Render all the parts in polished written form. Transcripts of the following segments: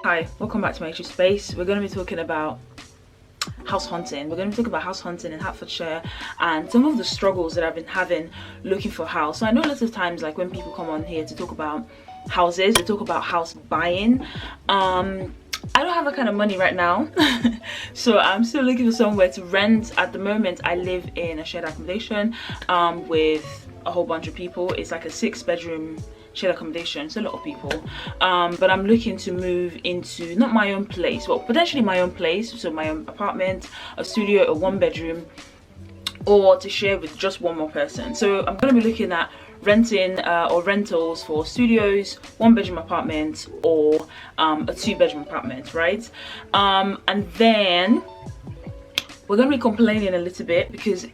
Hi, welcome back to my YouTube space. We're going to be talking about house hunting. We're going to be talking about house hunting in Hertfordshire and some of the struggles that I've been having looking for a house. So I know lots of times, like when people come on here to talk about houses, they talk about house buying. I don't have that kind of money right now. So I'm still looking for somewhere to rent. At the moment I live in a shared accommodation with a whole bunch of people. It's like a 6-bedroom shared accommodation. It's a lot of people, but I'm looking to move into not my own place, well, potentially my own place, so my own apartment, a studio, a 1-bedroom, or to share with just one more person. So I'm going to be looking at renting or rentals for studios, 1-bedroom apartments, or a 2-bedroom apartment, right? And then we're going to be complaining a little bit because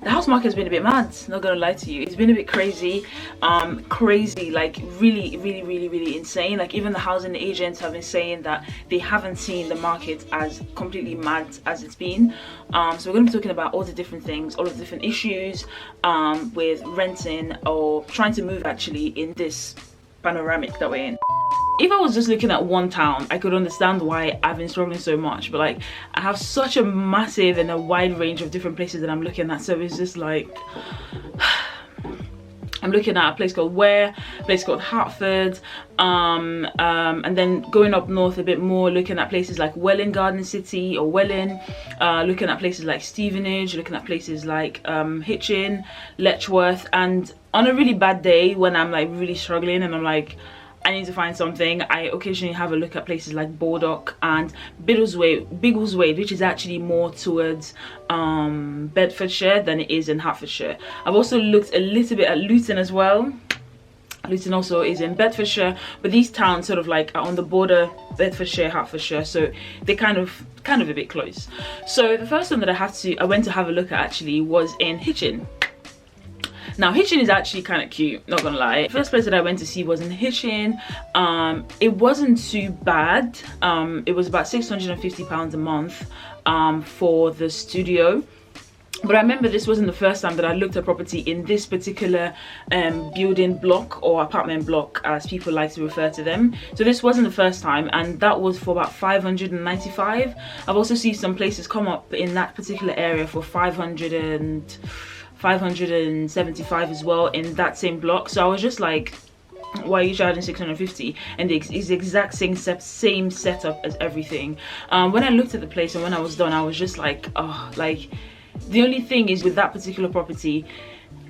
the house market has been a bit mad, not gonna lie to you. It's been a bit crazy, like really insane. Like even the housing agents have been saying that they haven't seen the market as completely mad as it's been. So we're gonna be talking about all the different things, all of the different issues with renting or trying to move actually in this panoramic that we're in. If I was just looking at one town, I could understand why I've been struggling so much, but like I have such a massive and a wide range of different places that I'm looking at, so it's just like I'm looking at a place called Ware, a place called Hertford, and then going up north a bit more, looking at places like Welwyn Garden City or Welwyn, looking at places like Stevenage, looking at places like Hitchin, Letchworth. And on a really bad day when I'm like really struggling and I'm like I need to find something, I occasionally have a look at places like Baldock and Biggleswade, which is actually more towards Bedfordshire than it is in Hertfordshire. I've also looked a little bit at Luton as well. Luton also is in Bedfordshire, but these towns sort of like are on the border, Bedfordshire, Hertfordshire, so they're kind of a bit close. So the first one that I went to have a look at actually was in Hitchin. Now Hitchin is actually kind of cute, not gonna lie. The first place that I went to see was in Hitchin. It wasn't too bad. It was about £650 a month for the studio. But I remember this wasn't the first time that I looked at property in this particular building block, or apartment block as people like to refer to them. So this wasn't the first time, and that was for about 595. I've also seen some places come up in that particular area for 575 as well in that same block. So I was just like, why are you charging 650? And it's the exact same setup as everything. When I looked at the place and when I was done, I was just like, oh, like the only thing is with that particular property,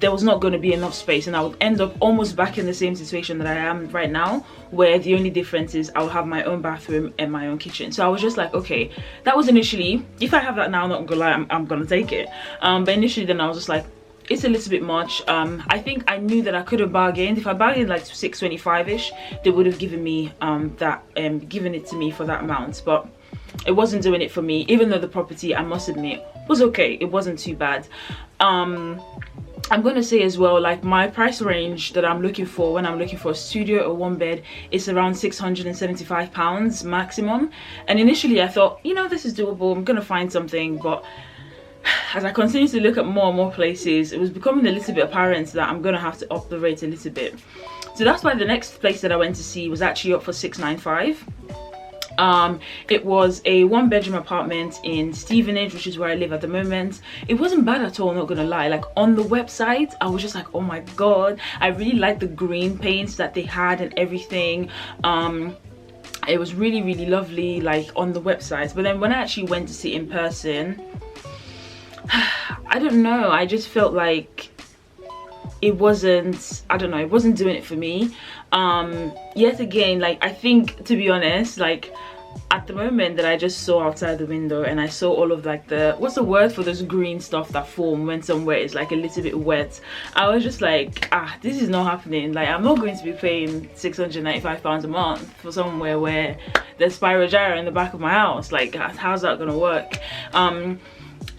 there was not going to be enough space, and I would end up almost back in the same situation that I am right now, where the only difference is I'll have my own bathroom and my own kitchen. So I was just like, okay, that was initially, if I have that now, I'm not gonna lie, I'm gonna take it. But initially then I was just like, it's a little bit much. I think I knew that I could have bargained. If I bargained like 625-ish, they would have given me given it to me for that amount, but it wasn't doing it for me, even though the property, I must admit, was okay. It wasn't too bad. I'm gonna say as well, like my price range that I'm looking for when I'm looking for a studio or 1-bed is around £675 maximum. And initially I thought, you know, this is doable, I'm gonna find something. But as I continued to look at more and more places, it was becoming a little bit apparent that I'm gonna have to up the rate a little bit. So that's why the next place that I went to see was actually up for £695. It was a 1-bedroom apartment in Stevenage, which is where I live at the moment. It wasn't bad at all, not gonna lie. Like on the website, I was just like, oh my god, I really liked the green paints that they had and everything. It was really lovely, like on the website. But then when I actually went to see it in person, I don't know, I just felt like it wasn't, I don't know, it wasn't doing it for me. Yet again, like I think, to be honest, like at the moment that I just saw outside the window and I saw all of like the, what's the word for those green stuff that form when somewhere is like a little bit wet, I was just like, this is not happening. Like I'm not going to be paying £695 a month for somewhere where there's spiral gyre in the back of my house. Like how's that gonna work?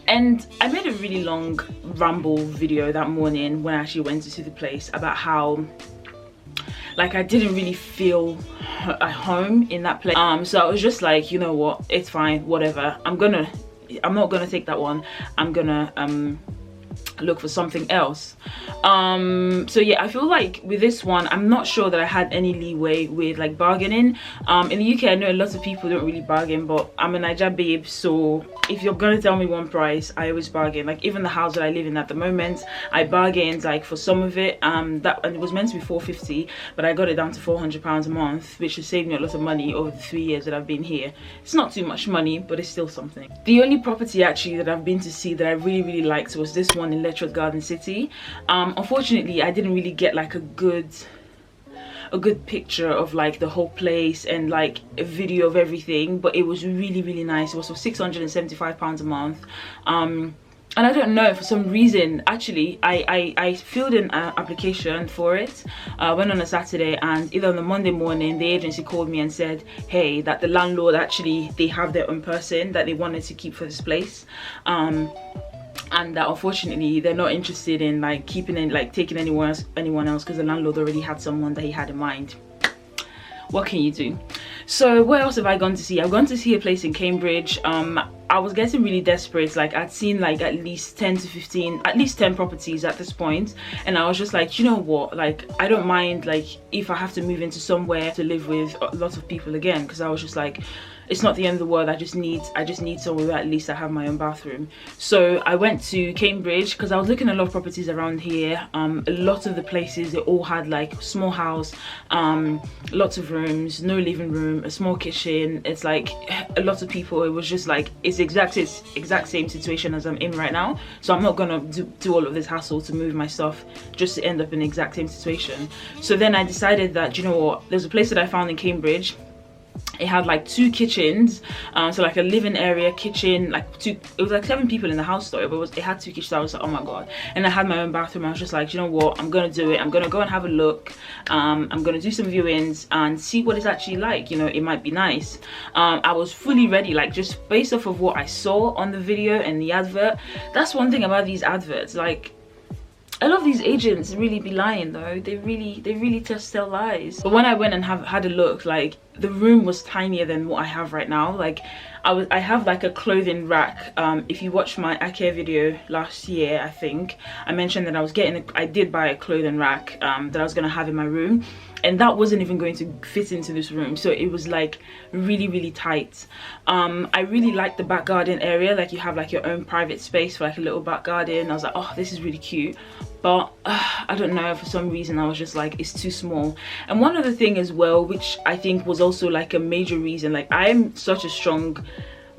And I made a really long ramble video that morning when I actually went to see the place about how like I didn't really feel at home in that place. So I was just like, you know what, it's fine, whatever, I'm not gonna take that one. I'm gonna look for something else. So yeah, I feel like with this one, I'm not sure that I had any leeway with like bargaining. In the UK, I know a lot of people don't really bargain, but I'm a Niger babe, so if you're gonna tell me one price, I always bargain. Like even the house that I live in at the moment, I bargained like for some of it, and it was meant to be £450, but I got it down to £400 a month, which has saved me a lot of money over the 3 years that I've been here. It's not too much money, but it's still something. The only property actually that I've been to see that I really liked was this one in Letchworth Garden City. Unfortunately, I didn't really get like a good picture of like the whole place and like a video of everything, but it was really nice. It was for £675 a month. And I don't know, for some reason, actually, I filled in an application for it. Went on a Saturday, and either on the Monday morning, the agency called me and said, hey, that the landlord actually, they have their own person that they wanted to keep for this place. And that unfortunately they're not interested in like keeping in like taking anyone else because the landlord already had someone that he had in mind. What can you do? So where else have I gone to see? I've gone to see a place in Cambridge. I was getting really desperate. Like I'd seen like at least 10 properties at this point, and I was just like, you know what, like I don't mind like if I have to move into somewhere to live with lots of people again, because I was just like, it's not the end of the world. I just need somewhere where at least I have my own bathroom. So I went to Cambridge because I was looking at a lot of properties around here. A lot of the places, they all had like small house, lots of rooms, no living room, a small kitchen. It's like a lot of people. It was just like it's the exact same situation as I'm in right now. So I'm not gonna do all of this hassle to move my stuff just to end up in the exact same situation. So then I decided that, you know what, there's a place that I found in Cambridge. It had like 2 kitchens, so like a living area, kitchen, like it was like 7 people in the house though, but it had 2 kitchens. I was like, oh my god. And I had my own bathroom. I was just like, you know what, I'm gonna do it. I'm gonna go and have a look. I'm gonna do some viewings and see what it's actually like. You know, it might be nice. I was fully ready, like just based off of what I saw on the video and the advert. That's one thing about these adverts, like a lot of these agents really be lying though. They really just tell lies. But when I went and had a look, like the room was tinier than what I have right now. Like I have like a clothing rack. If you watched my IKEA video last year, I think I mentioned that I did buy a clothing rack that I was gonna have in my room, and that wasn't even going to fit into this room. So it was like really tight. I really like the back garden area. Like you have like your own private space for like a little back garden. I was like, oh, this is really cute. But I don't know, for some reason I was just like, it's too small. And one other thing as well, which I think was also like a major reason, like I'm such a strong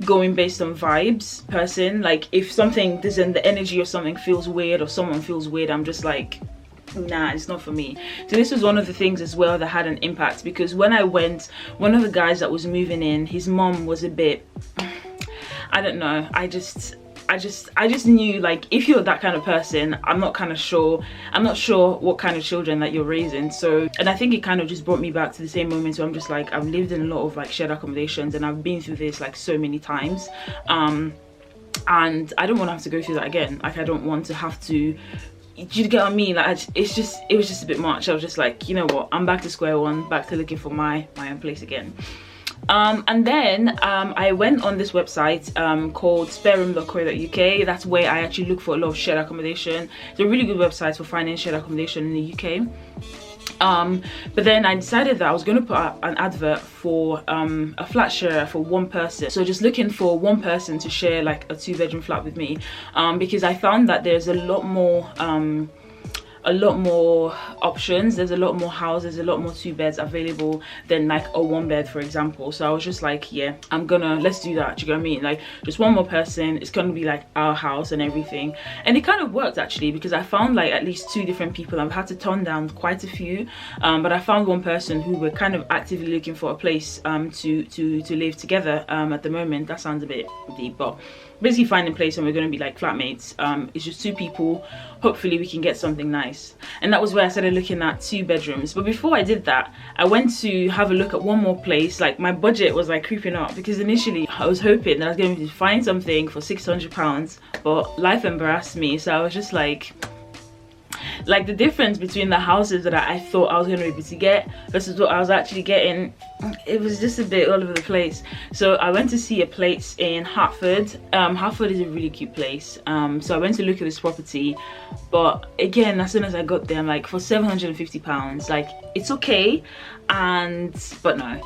going based on vibes person. Like if something doesn't, the energy or something feels weird or someone feels weird, I'm just like, nah, it's not for me. So this was one of the things as well that had an impact, because when I went, one of the guys that was moving in, his mom was a bit, I don't know, I just knew, like, if you're that kind of person, I'm not sure what kind of children that you're raising. So, and I think it kind of just brought me back to the same moment where I'm just like, I've lived in a lot of like shared accommodations and I've been through this like so many times, and I don't want to have to go through that again. Like I don't want to have to, do you get what I mean? Like it was just a bit much. I was just like, you know what, I'm back to square one, back to looking for my own place again. And then I went on this website called spareroom.co.uk. That's where I actually look for a lot of shared accommodation. It's a really good website for finding shared accommodation in the UK. But then I decided that I was going to put out an advert for a flat share for one person. So just looking for one person to share like a 2-bedroom flat with me, because I found that there's a lot more options, there's a lot more houses, a lot more 2 beds available than like a 1 bed, for example. So I was just like, yeah, let's do that. Do you get what I mean? Like just one more person, it's gonna be like our house and everything. And it kind of worked actually, because I found like at least 2 different people. I've had to turn down quite a few, but I found one person who were kind of actively looking for a place to live together at the moment. That sounds a bit deep, but basically finding a place and we're going to be like flatmates. It's just 2 people. Hopefully we can get something nice. And that was where I started looking at 2 bedrooms. But before I did that, I went to have a look at one more place. Like my budget was like creeping up, because initially I was hoping that I was going to find something for £600, but life embarrassed me. So I was just like, like the difference between the houses that I thought I was going to be able to get versus what I was actually getting, it was just a bit all over the place. So I went to see a place in Hertford. Hertford is a really cute place. So I went to look at this property, but again, as soon as I got there, I'm like, for £750, like, it's okay, but no.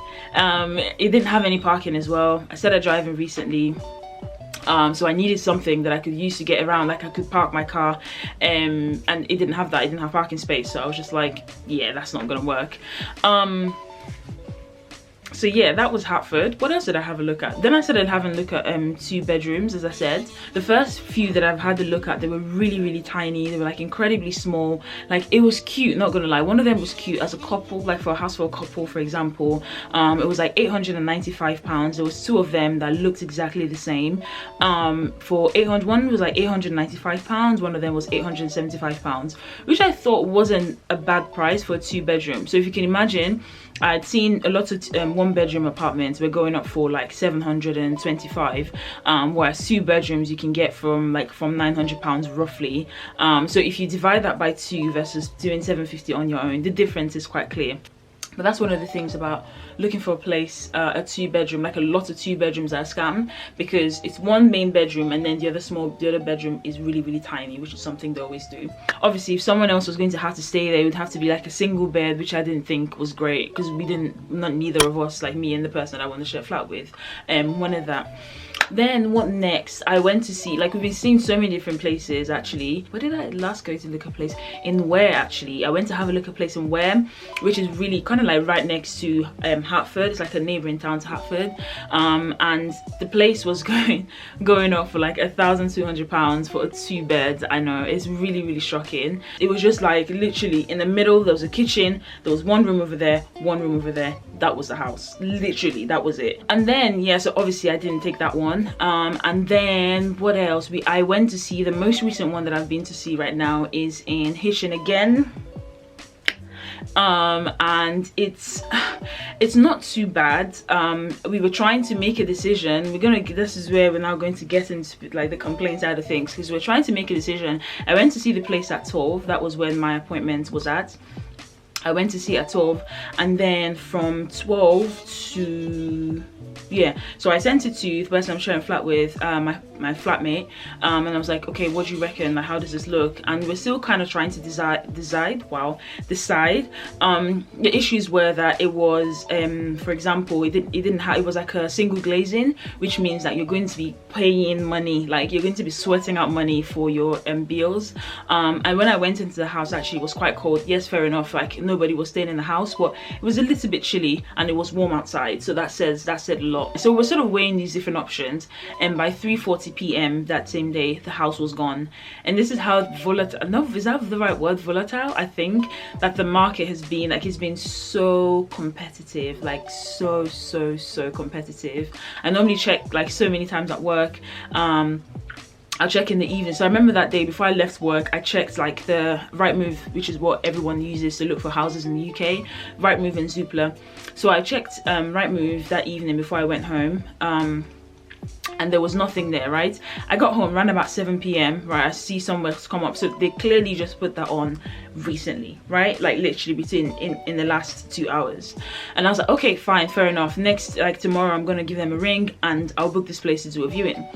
It didn't have any parking as well. I started driving recently, so I needed something that I could use to get around, like I could park my car, and it didn't have that. It didn't have parking space, so I was just like, yeah, that's not gonna work. So yeah, that was Hertford. What else did I have a look at? Then I started having a look at 2 bedrooms, as I said. The first few that I've had a look at, they were really tiny. They were like incredibly small. Like, it was cute, not gonna lie. One of them was cute as a couple, like for a house for a couple, for example. It was like £895. There was 2 of them that looked exactly the same. For 800, one was like £895. One of them was £875, which I thought wasn't a bad price for a 2 bedroom. So if you can imagine, I'd seen a lot of 1 bedroom apartments were going up for like 725, whereas 2 bedrooms you can get from £900 roughly. So if you divide that by 2 versus doing 750 on your own, the difference is quite clear. But that's one of the things about looking for a place, a 2 bedroom, like a lot of 2 bedrooms are a scam, because it's 1 main bedroom and then the other bedroom is really tiny, which is something they always do. Obviously, if someone else was going to have to stay there, it would have to be like a single bed, which I didn't think was great, because neither of us, like me and the person I want to share a flat with, wanted that. Then what next? I went to see, like, we've been seeing so many different places actually. Where did I last go to look at a place? In Ware, actually. I went to have a look at a place in Ware, which is really kind of like right next to Hertford. It's like a neighbouring town to Hertford, and the place was going off for like £1,200 for a 2 bed. I know, it's really shocking. It was just like literally in the middle. There was a kitchen, there was 1 room over there, 1 room over there. That was the house, literally, that was it. And then yeah, so obviously I didn't take that one. And then what else? I went to see, the most recent one that I've been to see right now is in Hitchin again. And it's not too bad. We were trying to make a decision. This is where we're now going to get into like the complaint side of things, because we're trying to make a decision. I went to see the place at 12. That was when my appointment was at. I went to see at 12, and then from 12 to, yeah, so I sent it to the person I'm sharing a flat with, my flatmate, and I was like, okay, what do you reckon? Like, how does this look? And we're still kind of trying to decide. The issues were that it was, for example, it was like a single glazing, which means that you're going to be paying money, like you're going to be sweating out money for your bills. And when I went into the house, actually, it was quite cold. Yes, fair enough, like nobody was staying in the house, but it was a little bit chilly and it was warm outside, so that said a lot. So we're sort of weighing these different options, and by 3:40 p.m. that same day, the house was gone. And this is how volatile, no, is that the right word, volatile? I think that the market has been, like, it's been so competitive, like so competitive. I normally check like so many times at work. I'll check in the evening. So I remember that day before I left work, I checked like the Rightmove, which is what everyone uses to look for houses in the UK, Rightmove and Zoopla. So I checked Rightmove that evening before I went home, and there was nothing there, right? I got home around about 7 p.m, right? I see somewhere come up, so they clearly just put that on recently, right? Like literally in the last 2 hours. And I was like, okay, fine, fair enough. Next, like tomorrow, I'm gonna give them a ring and I'll book this place to do a viewing.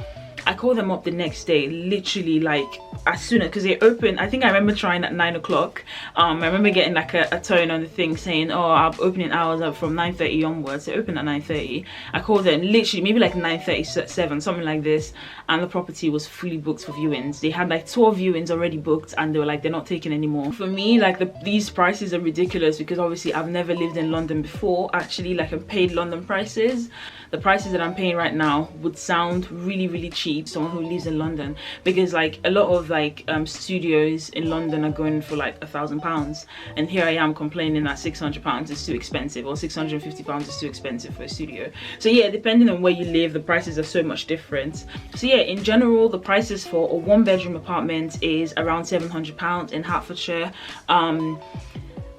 I called them up the next day, literally like as soon as, because they opened, I think I remember trying at 9 o'clock. I remember getting like a tone on the thing saying, oh, our opening hours are from 9:30 onwards. They opened at 9:30. I called them literally maybe like 9:37, something like this, and the property was fully booked for viewings. They had like 12 viewings already booked, and they were like, they're not taking anymore. For me, like these prices are ridiculous, because obviously I've never lived in London before, actually, like I've paid London prices. The prices that I'm paying right now would sound really cheap to someone who lives in London, because like a lot of like studios in London are going for like £1,000, and here I am complaining that £600 is too expensive, or £650 is too expensive for a studio. So yeah, depending on where you live, the prices are so much different. So yeah, in general, the prices for a 1-bedroom apartment is around £700 in Hertfordshire.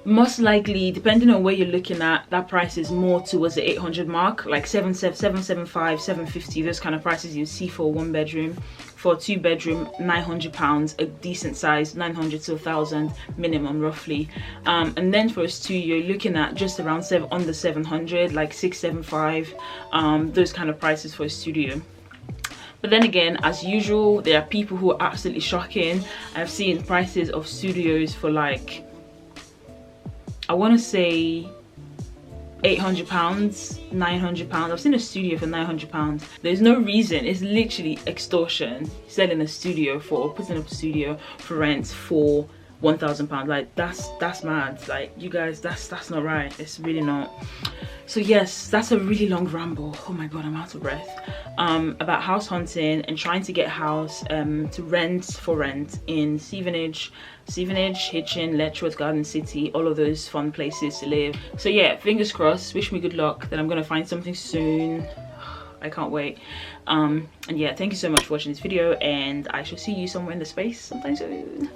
most likely, depending on where you're looking at, that price is more towards the 800 mark, like 775, 750, those kind of prices you see for a 1-bedroom. For a 2-bedroom, £900, a decent size, 900 to 1,000 minimum roughly. And then for a studio, you're looking at just around under 700, like 675, those kind of prices for a studio. But then again, as usual, there are people who are absolutely shocking. I've seen prices of studios for like, I want to say £800, £900. I've seen a studio for £900. There's no reason. It's literally extortion. Selling a studio putting up a studio for rent for £1,000. Like that's mad. Like, you guys, that's not right. It's really not. So yes, that's a really long ramble. Oh my god, I'm out of breath. About house hunting and trying to get a house to rent in Stevenage, Hitchin, Letchworth, Garden City, all of those fun places to live. So yeah, fingers crossed, wish me good luck that I'm gonna find something soon. I can't wait. And yeah, thank you so much for watching this video, and I shall see you somewhere in the space sometime soon.